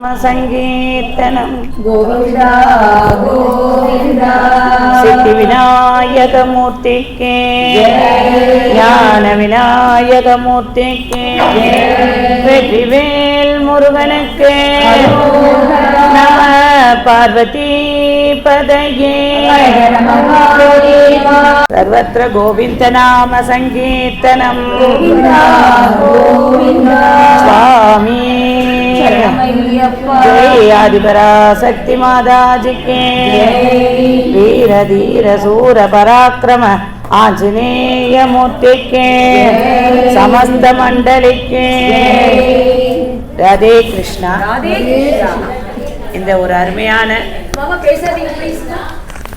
சங்கீர்த்தனம் கோவிந்தா கோவிந்தா. சித்தி விநாயக மூர்த்திக்கே ஞான விநாயக மூர்த்திக்கே வெற்றிவேல் முருகனுக்கே நம பார்வதி பதையே சர்வத்திர கோவிந்த நாம சங்கீர்த்தனம் சுவாமி जय आदिपराशक्ति माता जी के वीर धीर सूर पराक्रम आंजनेय मूर्ति के समस्त मंडली के राधे कृष्णा. இந்த ஒரு அருமையான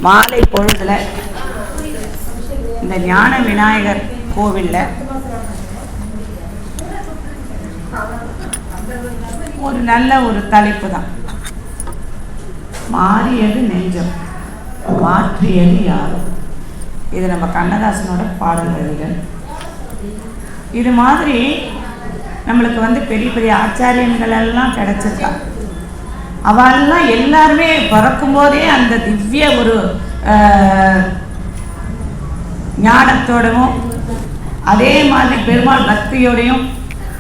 மாலை பொழுதுல இந்த ஞான விநாயகர் கோவில்ல ஒரு நல்ல ஒரு தலைப்பு தான். மாறியது நெஞ்சம் மாற்றியது யாரும். இது நம்ம கண்ணதாசனோட பாடல் வரிகள். இது மாதிரி நம்மளுக்கு பெரிய பெரிய ஆச்சாரியன்கள் எல்லாம் கிடைச்சிருக்கா. அவெல்லாம் எல்லாருமே பிறக்கும் போதே அந்த திவ்ய ஒரு ஞானத்தோடவும் அதே மாதிரி பெருமாள் பக்தியோடையும்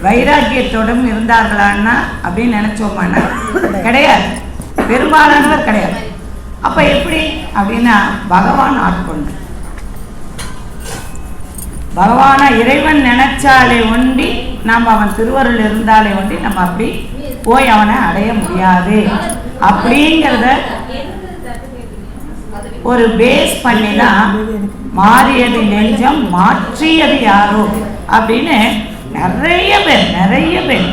வைராக்கியத்தோடும் இருந்தார்களான்னா அப்படின்னு நினைச்சோமான்னா கிடையாது, பெரும்பாலானவர் கிடையாது. அப்ப எப்படி அப்படின்னா பகவான் ஆட்கொண்டு பகவான இறைவன் நினைச்சாலே ஒண்டி நாம் அவன் திருவருள் இருந்தாலே ஒண்டி நம்ம அப்படி போய் அவனை அடைய முடியாது அப்படிங்கிறத ஒரு பேஸ் பண்ணி தான் மாறியது நெஞ்சம் மாற்றியது யாரோ அப்படின்னு நிறைய பேர்.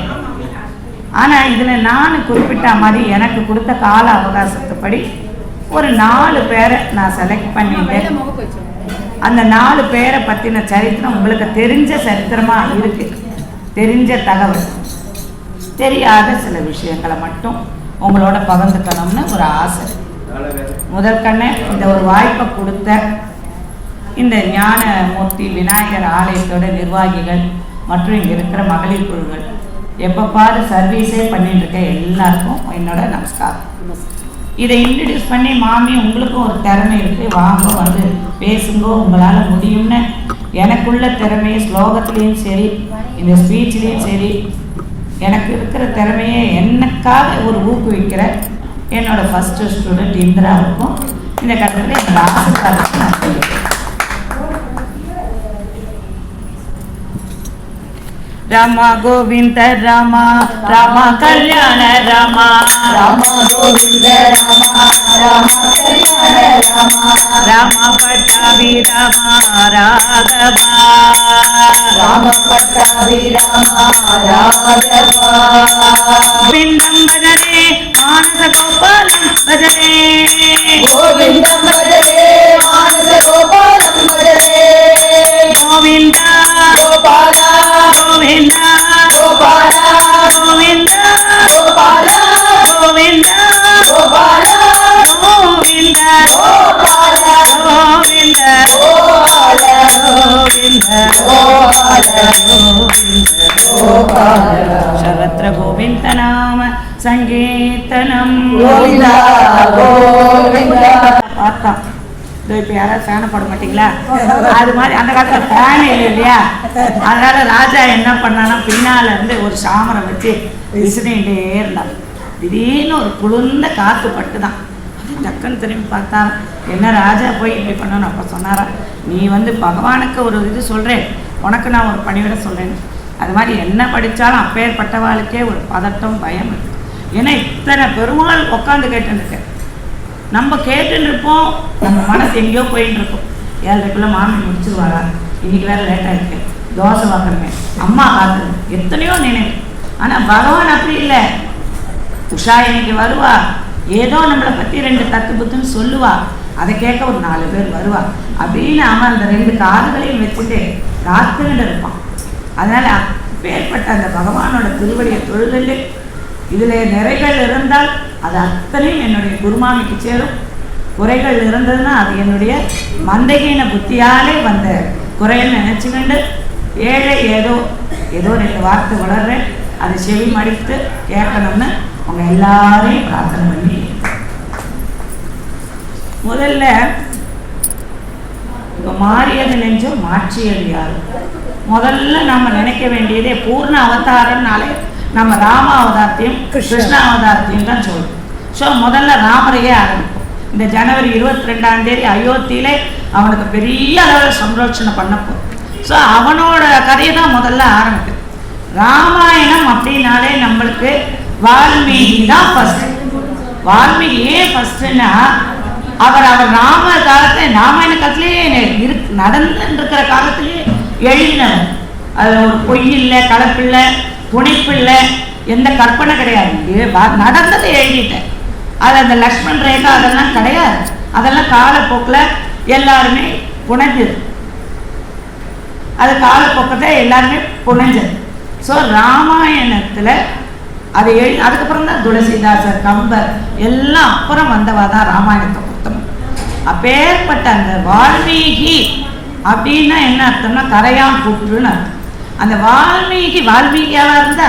ஆனால் இதில் நான் குறிப்பிட்ட மாதிரி எனக்கு கொடுத்த கால அவகாசத்துப்படி ஒரு 4 பேரை நான் செலக்ட் பண்ணிட்டேன். அந்த 4 பேரை பற்றின சரித்திரம் உங்களுக்கு தெரிஞ்ச சரித்திரமாக இருக்கு. தெரிஞ்ச தகவல், தெரியாத சில விஷயங்களை மட்டும் உங்களோட பகிர்ந்துக்கணும்னு ஒரு ஆசை. முதற்கண்ணே இந்த ஒரு வாய்ப்பை கொடுத்த இந்த ஞானமூர்த்தி விநாயகர் ஆலயத்தோட நிர்வாகிகள் மற்றும் இங்கே இருக்கிற மகளிர் குழுக்கள் எப்போ பாரு சர்வீஸே பண்ணிட்டு இருக்க எல்லாருக்கும் என்னோட நமஸ்காரம். இதை இன்ட்ரடியூஸ் பண்ணி மாமி உங்களுக்கும் ஒரு திறமை இருக்குது, வாங்க பேசுங்கோ, உங்களால் முடியும்னு எனக்குள்ள திறமையை ஸ்லோகத்துலேயும் சரி இந்த ஸ்பீச்லேயும் சரி எனக்கு இருக்கிற திறமையை எனக்காக ஒரு ஊக்குவிக்கிற என்னோட ஃபஸ்ட்டு ஸ்டூடெண்ட் இந்திராவுக்கும் இந்த கட்டத்தில் என்னோட ஆசைக்காரருக்கும் நான் சொல்லிக்கிறேன். ராமா கோவிந்த ராமா ராமா கல்யாண ராமா ராமா கோவிந்த ராமா ராமா கல்யாண ராமா ராமா பட்டாபி ராமா ராகவா ராம பட்டாபி ராமா ராகவா கோவிந்தம் பஜரே மானச கோபாலம் பஜரே கோவிந்தம் பஜரே மானச கோபாலம் பஜரே கோவிந்தா கோபாலா கோவிந்தா கோபாலா கோவிந்தா கோபாலா கோவிந்தா கோபாலா கோவிந்தா கோபாலா கோவிந்தா கோபாலா கோவிந்தா கோபாலா கோபாலா सर्वत्र गोविंद नाम संकीर्तनम கோவிந்தா கோவிந்தா. பார்த்தோம். இப்போ யாராவது ஃபேனை போட மாட்டீங்களா? அது மாதிரி அந்த காலத்தில் ஃபேன் இல்லை இல்லையா? அதனால ராஜா என்ன பண்ணானா பின்னால இருந்து ஒரு சாமரை வச்சு விசிறிகிட்டே இருந்தான். திடீர்னு ஒரு குளிர்ந்த காற்று பட்டு தான் டக்குன்னு திரும்பி பார்த்தா என்ன ராஜா போய் இப்படி பண்ணணும். அப்போ சொன்னாரா, நீ பகவானுக்கு ஒரு இது சொல்கிறேன், உனக்கு நான் ஒரு பணிவிட சொல்கிறேன். அது மாதிரி என்ன படித்தாலும் அப்பேற்பட்டவாளுக்கே ஒரு பதட்டம் பயம் இருக்குது. ஏன்னா இத்தனை பெருமாள் உட்காந்து கேட்டுருக்கேன். நம்ம கேட்டுருப்போம், நம்ம மனசு எங்கேயோ போயின்னு இருக்கும். 7:30 மாமி முடிச்சுருவாரா, இன்னைக்கு வேறு லேட்டாக இருக்கு, தோசை வாக்கணுமே, அம்மா காத்து, எத்தனையோ நினைவு. ஆனால் பகவான் அப்படி இல்லை. உஷா இன்னைக்கு வருவா, ஏதோ நம்மளை பற்றி 2 தத்து புத்துன்னு சொல்லுவா, அதை கேட்க ஒரு 4 பேர் வருவா அப்படின்னு அவன் அந்த 2 காதுகளையும் வச்சுட்டு காத்துக்கிட்டு இருப்பான். அதனால் அப்பேற்பட்ட அந்த பகவானோட திருவடியை தொழுதல் இதில் நிறைகள் இருந்தால் அது அத்தனையும் என்னுடைய குருமாமிக்கு சேரும். குறைகள் இருந்ததுன்னா அது என்னுடைய மந்தகீன புத்தியாலே வந்த குறைன்னு நினச்சிக்கிண்டு ஏழை ஏதோ 2 வார்த்தை வளர்றேன், அதை செவி மடித்து கேட்கணும்னு அவங்க எல்லாரையும் பிரார்த்தனை பண்ணி முதல்ல இப்போ மாறியது நெஞ்சம் மாற்றியது யாரு? முதல்ல நம்ம நினைக்க வேண்டியதே பூர்ண அவதாரம்னாலே நம்ம ராம அவதாரத்தையும் கிருஷ்ண அவதாரத்தையும் தான் சொல்றோம். ஸோ முதல்ல ராமரையே ஆரம்பிப்போம். இந்த ஜனவரி 22 அயோத்தியிலே அவனுக்கு பெரிய அளவில் சம்ரோட்சணை பண்ணப்போ ஸோ அவனோட கதையை தான் முதல்ல ஆரம்பிக்குது. ராமாயணம் அப்படின்னாலே நம்மளுக்கு வால்மீகி தான் ஃபர்ஸ்ட். வால்மீகி ஏன் ஃபர்ஸ்ட்னா அவர் ராம காலத்தை ராமாயண காலத்திலேயே நடந்துருக்கிற காலத்திலேயே எழுதினவர். அது ஒரு பொய் இல்லை, கலப்பில்லை, புனைப்பில்லை, எந்த கற்பனை கிடையாது. நடந்ததை எழுதிட்டேன். அது அந்த லக்ஷ்மண் ரேகா அதெல்லாம் கிடையாது. அதெல்லாம் காலப்போக்கில் எல்லாருமே புனைஞ்சது. அது காலப்போக்கத்தை எல்லாருமே புனைஞ்சது. ஸோ ராமாயணத்தில் அதை அதுக்கப்புறம் தான் துளசிதாசர், கம்பர் எல்லாம் அப்புறம் வந்தவா தான் ராமாயணத்தை புத்தகம். அப்பேற்பட்ட அந்த வால்மீகி அப்படின்னா என்ன அர்த்தம்னா கரையான் புற்றுன்னு அர்த்தம். அந்த வால்மீகியாவா இருந்தா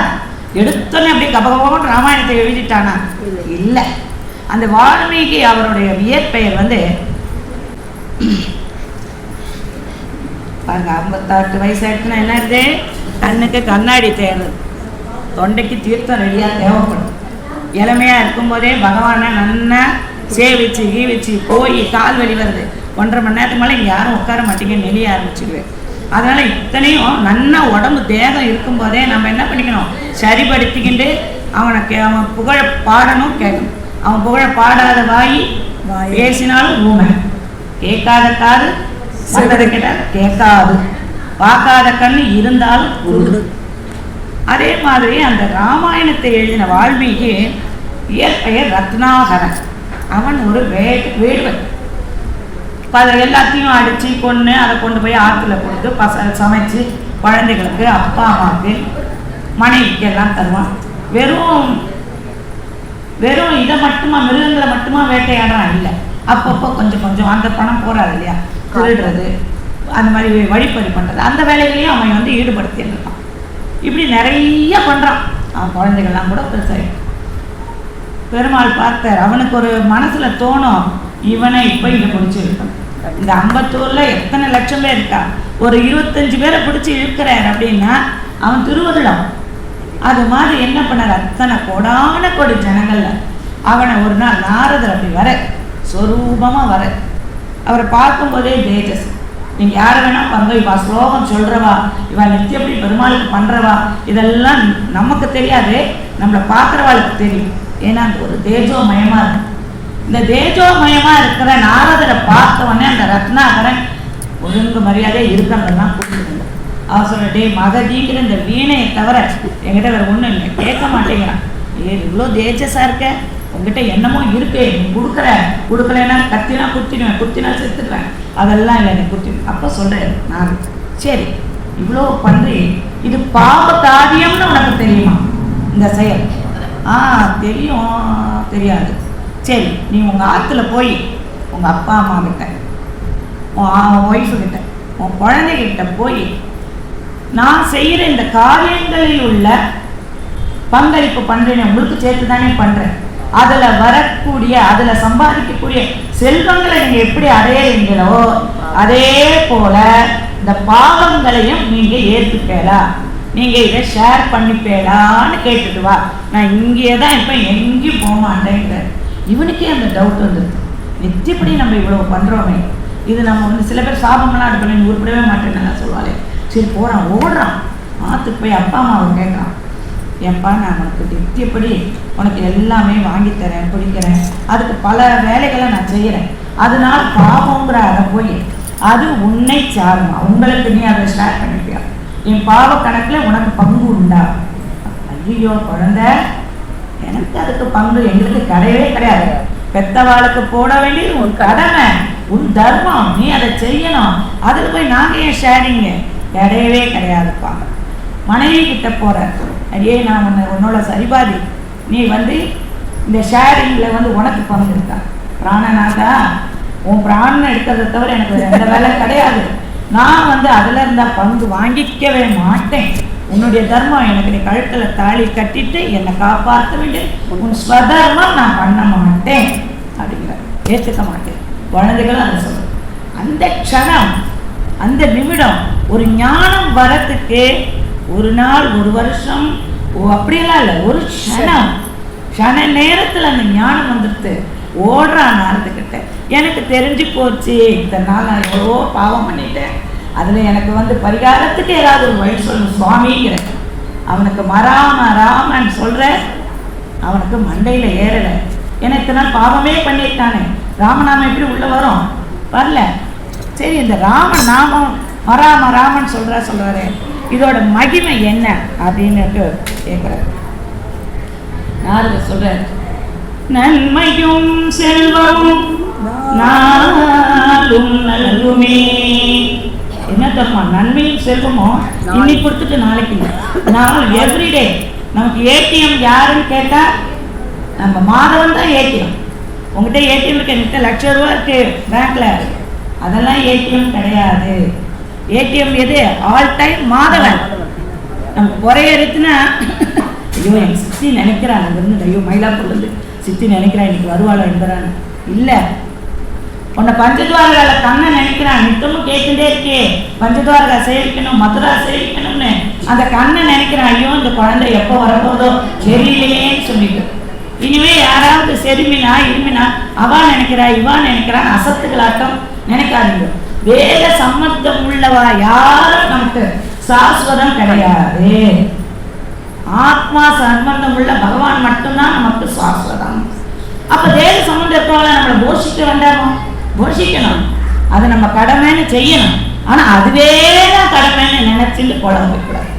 எடுத்தோன்னே அப்படியே கபகபன்னு ராமாயணத்தை எழுதிட்டானா? இல்லை. அந்த வால்மீகி அவருடைய இயற்பெயர் பாருங்க, 58 வயசு ஆயிடுச்சுன்னா என்ன இருக்கு? கண்ணுக்கு கண்ணாடி தேடுறது, தொண்டைக்கு தீர்த்தம் ரெடியாக தேவைப்படும். இளமையாக இருக்கும்போதே பகவானை நன்னா சேவிச்சு கீவிச்சு போய் கால் வலி வருது, 1.5 மணி நேரத்துக்கு மேலே இங்கே யாரும் உட்கார மாட்டீங்க, நெளிய ஆரம்பிச்சிடுவேன். அதனால் இத்தனையும் நன்னா உடம்பு தேகம் இருக்கும்போதே நம்ம என்ன பண்ணிக்கணும்? சரிப்படுத்திக்கிட்டு அவன் புகழ பாடணும், கேட்கணும். அவன் புகழ பாடாத வாய் பேசினாலும் ஊமை, கேட்காத காது கேட்காது, பார்க்காத கண்ணு இருந்தாலும் குருடு. அதே மாதிரி அந்த ராமாயணத்தை எழுதின வால்மீகி இயற்பெயர் ரத்னாகரன். அவன் ஒரு வேடுவன். அதை எல்லாத்தையும் அடித்து கொன்று அதை கொண்டு போய் ஆற்றுல கொடுத்து சமைச்சு குழந்தைகளுக்கு, அப்பா அம்மாவுக்கு, மனைவிக்கு எல்லாம் தருவான். வெறும் இதை மட்டுமா, மிருகங்களை மட்டுமா வேட்டையாடுறான் இல்லை. அப்பப்போ கொஞ்சம் கொஞ்சம் அந்த பணம் போறாது இல்லையா, திருடுறது, அந்த மாதிரி வழிப்பறி பண்ணுறது, அந்த வேலைகளையும் அவன் ஈடுபடுத்தி இருக்கான். இப்படி நிறைய பண்ணுறான். அவன் குழந்தைகள்லாம் கூட பெருசாக பெருமாள் பார்த்தார். அவனுக்கு ஒரு மனசில் தோணும், இவனை இப்போ இதை பிடிச்சி இருக்கணும். இந்த அம்பத்தூரில் எத்தனை லட்சம் பேர் இருக்கா, ஒரு 25 பேரை பிடிச்சி இழுக்கிறார் அப்படின்னா அவன் திருவருளம். அது மாதிரி என்ன பண்ணார்? அத்தனை கோடான கோடி ஜனங்கள்ல அவனை ஒரு நாள் நாரதர் அப்படி வர சொரூபமாக வர, அவரை பார்க்கும்போதே தேஜஸ். நீங்கள் யாரை வேணா பாருங்க, இவா ஸ்லோகம் சொல்கிறவா, இவா நித்தியப்படி பெருமாளுக்கு பண்ணுறவா, இதெல்லாம் நமக்கு தெரியாது, நம்மளை பார்க்குறவாளுக்கு தெரியும். ஏன்னா அந்த ஒரு தேஜோமயமாக இருக்கு. இந்த தேஜோமயமாக இருக்கிற நாரதரை பார்த்தவொடனே அந்த ரத்னாகரன் ஒழுங்கு மரியாதை இருக்கிறதெல்லாம் கூப்பிட்டு அவர் சொல்ல, டே மகதிங்கிற இந்த வீணையை தவிர என்கிட்ட வேறு ஒன்றும் இல்லை, கேட்க மாட்டேங்கிறான். இவ்வளோ தேஜஸாக இருக்க, உங்ககிட்ட என்னமோ இருக்கு, நீ கொடுக்கலன்னா கத்தினா குத்தினா செத்துடுவேன், அதெல்லாம் இல்லை, நீ குத்திடும். அப்போ சொல்கிறேன் நான், சரி இவ்வளோ பண்ணுறி, இது பாவ காரியம்னு உனக்கு தெரியுமா இந்த செயல்? தெரியும். தெரியாது. சரி, நீ உங்கள் ஆற்றுல போய் உங்கள் அப்பா அம்மா கிட்ட, உன் ஒய்ஃபுக்கிட்ட, உன் குழந்தைகிட்ட போய் நான் செய்கிற இந்த காரியங்களில் உள்ள பங்களிப்பு பண்ணுறேன், உங்களுக்கு சேர்த்து தானே பண்ணுறேன், அதில் வரக்கூடிய, அதில் சம்பாதிக்கக்கூடிய செல்வங்களை நீங்கள் எப்படி அடையிறீங்களோ அதே போல இந்த பாவங்களையும் நீங்கள் ஏற்றுப்பேலா, நீங்கள் இதை ஷேர் பண்ணிப்பேலான்னு கேட்டுட்டு வா, நான் இங்கேயே தான் இருப்பேன், எங்கேயும் போக மாட்டேங்கிற. இவனுக்கே அந்த டவுட் வந்துருக்கு. நித்தியப்படி நம்ம இவ்வளோ பண்ணுறோமே, இது நம்ம சில பேர் சாபமெல்லாம் அது பண்ணி உருப்படவே மாட்டேன்னு சொல்லுவாளே. சரி போகிறான், ஓடுறான், ஆற்றுக்கு போய் அப்பா அம்மாவை கேட்குறான், ஏன்பா நான் உனக்கு நித்தியப்படி உனக்கு எல்லாமே வாங்கித்தரேன், பிடிக்கிறேன், அதுக்கு பல வேலைகளை நான் செய்கிறேன், அதனால பாவங்கிற அதை போய் அது உன்னை சாருமா, உங்களுக்கு நீ அதை ஷேர் பண்ணிப்பியா, என் பாவ கணக்கில் உனக்கு பங்கு உண்டா? ஐயோ குழந்தை, எனக்கு அதுக்கு பங்கு எங்களுக்கு கிடையவே கிடையாது, பெத்தவாளுக்கு போட வேண்டியது உன் கடமை, உன் தர்மம், நீ அதை செய்யணும், அதில் போய் நாங்கள் ஏன் ஷேரிங்க? கிடையவே கிடையாதுப்பா. மனைவி கிட்ட போகிற, அடியே நான் உன்னோட சரிபாதி, நீ இந்த ஷேரிங்கில் உனக்கு பங்கு இருக்கா? பிராணனாக்கா உன் பிராணனை எடுக்கிறத தவிர எனக்கு எந்த வேலை கிடையாது, நான் அதில் இருந்தால் பங்கு வாங்கிக்கவே மாட்டேன், உன்னுடைய தர்மம் எனக்கு நீ கழுத்தில் தாலி கட்டிட்டு என்னை காப்பாற்ற வேண்டிய உன் ஸ்வதர்மம் நான் பண்ண மாட்டேன் அப்படிங்கிற, ஏற்றுக்க மாட்டேன். குழந்தைகளும் அதை சொல்லும். அந்த க்ஷணம், அந்த நிமிடம், ஒரு ஞானம் வரத்துக்கு ஒரு நாள், ஒரு வருஷம், அப்படியெல்லாம் இல்லை, ஒரு க்ஷண நேரத்தில் அந்த ஞானம் வந்துடுது. ஓடுறான் நாரதுக்கிட்ட, எனக்கு தெரிஞ்சு போச்சு, இத்தனை நாள் நான் எவ்வளவோ பாவம் பண்ணிட்டேன், அதில் எனக்கு பரிகாரத்துக்கு ஏதாவது ஒரு வழி சொல்லணும் சுவாமிங்கிற. அவனுக்கு ராமன் சொல்கிற, அவனுக்கு மண்டையில் ஏறலை. ஏன்னா இத்தனை நாள் பாவமே பண்ணியிருக்கானே, ராமநாமம் எப்படி உள்ளே வரும்? வரல. சரி, இந்த ராமன் நாமம் ராமன் சொல்கிறாரு, இதோட மகிமை என்ன அப்படின்னுட்டு கேட்குறாரு. நாரதர் சொல்கிறார், நன்மையும் செல்வமும் நாளும் நல்குமே. என்ன தருமா? நன்மையும் செல்வமும் இன்னைக்கு கொடுத்துட்டு நாளைக்கு நாள், எவ்ரிடே. நமக்கு ஏடிஎம் யாருன்னு கேட்டா நம்ம மாதவன் தான் ஏடிஎம். உங்ககிட்ட ஏடிஎம் இருக்கு, என்கிட்ட ₹1,00,000 இருக்கு பேங்க்ல, அதெல்லாம் ஏடிஎம் கிடையாது. ஏடிஎம் எது? All time Madhavan. நமக்கு குறைய இருக்குன்னா, ஐயோ என் சித்தி நினைக்கிறான், அங்கிருந்து ஐயோ மயிலாப்பூர்லேருந்து சித்தி நினைக்கிறான் இன்னைக்கு வருவாளோ என்பறான். இல்லை, உன்னை பஞ்சத்வாரகால கண்ணை நினைக்கிறான், நித்தமும் கேட்டுட்டே இருக்கே பஞ்சத்வாரகா சேவிக்கணும், மதுரா சேவிக்கணும்னு அந்த கண்ணை நினைக்கிறான். ஐயோ இந்த குழந்தை எப்போ வரப்போதோ தெரியலையேன்னு சொல்லிட்டு. இனிமே யாராவது செருமினா இருமினா அவா நினைக்கிறா இவா நினைக்கிறான் அசத்துக்களாட்டம் நினைக்காதீங்க. வேத சம்பந்தம் உள்ளவா யாரும் நமக்கு சாஸ்வதம் கிடையாது. ஆத்மா சம்பந்தம் உள்ள பகவான் மட்டும்தான் நமக்கு சாஸ்வதம். அப்ப தேவ சம்பந்தம் இருக்கவங்கள நம்மளை போஷிக்க வேண்டாமோ? போஷிக்கணும், அதை நம்ம கடமைன்னு செய்யணும். ஆனா அதுவே தான் கடமைன்னு நினைச்சுட்டு குழம்பக்கூடாது.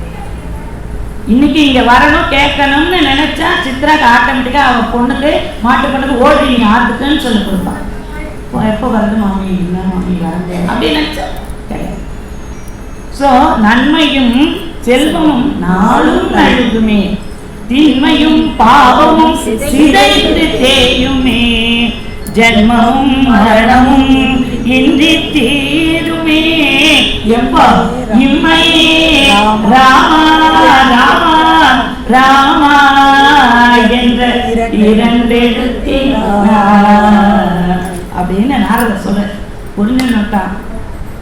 இன்னைக்கு இங்க வரணும் கேட்கணும்னு நினைச்சா சித்ராக்கு ஆட்டோமேட்டிக்கா அவ பொண்ணுக்கு மாட்டு பொண்ணுக்கு ஓடி நீ ஆத்துக்குன்னு சொல்லி கொடுப்பான். எப்போ வருது மாமி, என்ன மாமி வரது அப்படின்னு நினைச்சா கிடையாது. ஸோ நன்மையும் செல்வமும் நாளும் நழுகுமே, தீமையும் பாவமும் சிதைந்து தேயுமே, ஜன்மமும் மரணமும் இன்றி தீருமே. எப்போ? இம்மையே ராமா ராமா ராமா என்ற இரண்டெழுத்தில் அப்படின்னு நாரதர் சொல்ற. புரிஞ்சுட்டான்,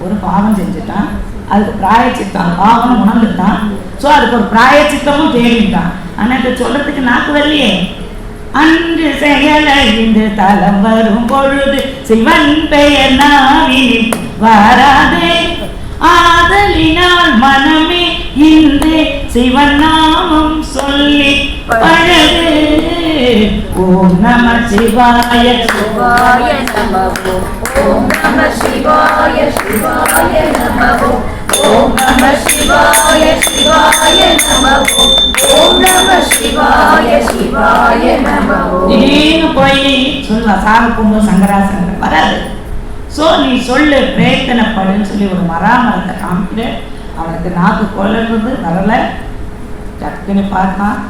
ஒரு பாவம் செஞ்சுட்டான், அதுக்கு பிராயச்சித்தான், பாவம் உணர்ந்துட்டான். ஸோ அதுக்கு ஒரு பிராயச்சித்தமும் தேடிட்டான். ஆனால் இதை சொல்றதுக்கு நாக்கு வரலையே. அன்று செயலை இன்று தலம் வரும் பொழுது சிவன் பெயர் நாவினில் வராதே, ஆதலினால் மனமே இன்று சிவன் நாமம் சொல்லி பழகு. ஓம் நம சிவாய சிவாய நமோ, ஓம் நம சிவாய சிவாய நமோ, ஓம் நம சிவாய சிவாய நமோ, ஓம் நம சிவாய சிவாய நமோ. நீனு போய் சொல்லுவா சாமி கும்பம் சங்கராசனம் வராது. ஸோ நீ சொல்லு, பிரயத்தனப்படுன்னு சொல்லி ஒரு மராமரத்தை காமிக்கிட்டு அவனுக்கு நாக்கு கொள்ளுறது வரல. டக்குன்னு பார்த்தான்,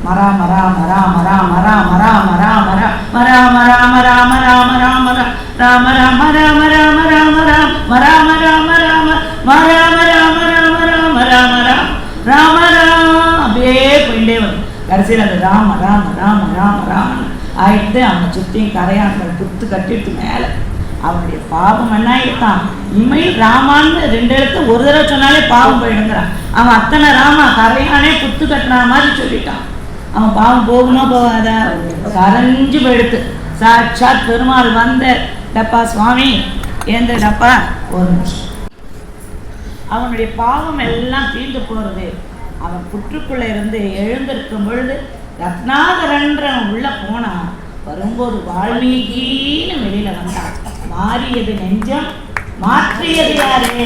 மரா மரா மரா மரா மரா மரா மரா மரா மரா மரா மரா மரா மரா மரா ராம ராம ராம ராம ராம ராம் மராம ராம ராம மராம ராம ராம ராம ராம ராம் ராம ராம் அப்படியே போயிட்டே வரும். கடைசியில் அது ராம ராம ராம ராம ராமன் ஆயிட்டு அவனை சுற்றியும் கரையான்கள் குத்து கட்டிட்டு மேலே அவனுடைய பாவம் என்ன ஆகிட்டான். இமையில் ராமான்னு 2 எழுத்து ஒரு தடவை சொன்னாலே பாவம் போயிடுங்கிறான். அவன் அத்தனை ராமா கரையானே குத்து கட்டின மாதிரி சொல்லிட்டான். அவன் பாவம் போகுமா போகாதா? கரைஞ்சு போயிடுத்து. சாட்சாத் பெருமாள் வந்த டப்பா சுவாமி ஏந்த டப்பா ஒரு நிமிஷம். அவனுடைய பாவம் எல்லாம் தீர்ந்து போறது. அவன் புற்றுக்குள்ள இருந்து எழுந்திருக்கும் பொழுது ரத்னாகரன்றவன் உள்ள போனா வரும்போது வால்மீகின்னு வெளியில வந்தான். மாறியது நெஞ்சம், மாற்றியது யாரு?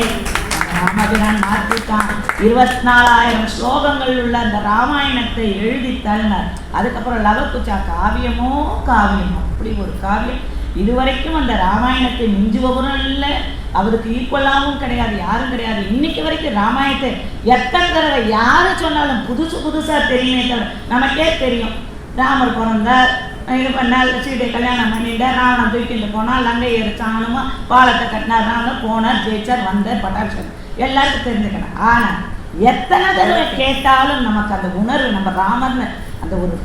ராமபிரான் மாற்றிட்டான். 24,000 ஸ்லோகங்கள் உள்ள அந்த ராமாயணத்தை எழுதி தள்ளினார். அதுக்கப்புறம் லவகுச்சா காவியமோ காவியம், அப்படி ஒரு காவியம். இதுவரைக்கும் அந்த ராமாயணத்தை மிஞ்சுபவரும் இல்லை, அவருக்கு ஈக்குவலாகவும் கிடையாது, யாரும் கிடையாது. இன்னைக்கு வரைக்கும் ராமாயணத்தை எத்தனை தடவை யாரு சொன்னாலும் புதுசா தெரியுமே தவிர நமக்கே தெரியும். ராமர் பிறந்தார், இது பண்ணால், சீதை கல்யாணம் பண்ணிட்டார், ராவணன் தூக்கிட்டு போனால், லங்கை எரிச்சானுமா பாலத்தை கட்டினார், ராவணன் போனார், ஜெயிச்சார், வந்தார், பட்டாட்சர் எல்லாருக்கும் தெரிஞ்சுக்கணும். ஆனால் எத்தனை தடவை கேட்டாலும் நமக்கு அந்த உணர்வு நம்ம ராமர்னு அந்த ஒரு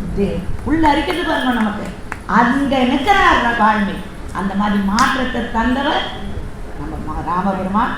உள்ள அரிக்கிறது பாருங்க நமக்கு. அங்க நிற்கிறார் வாழ்மை. அந்த மாதிரி மாற்றத்தை தந்தவர் நம்ம ராமபெருமான்.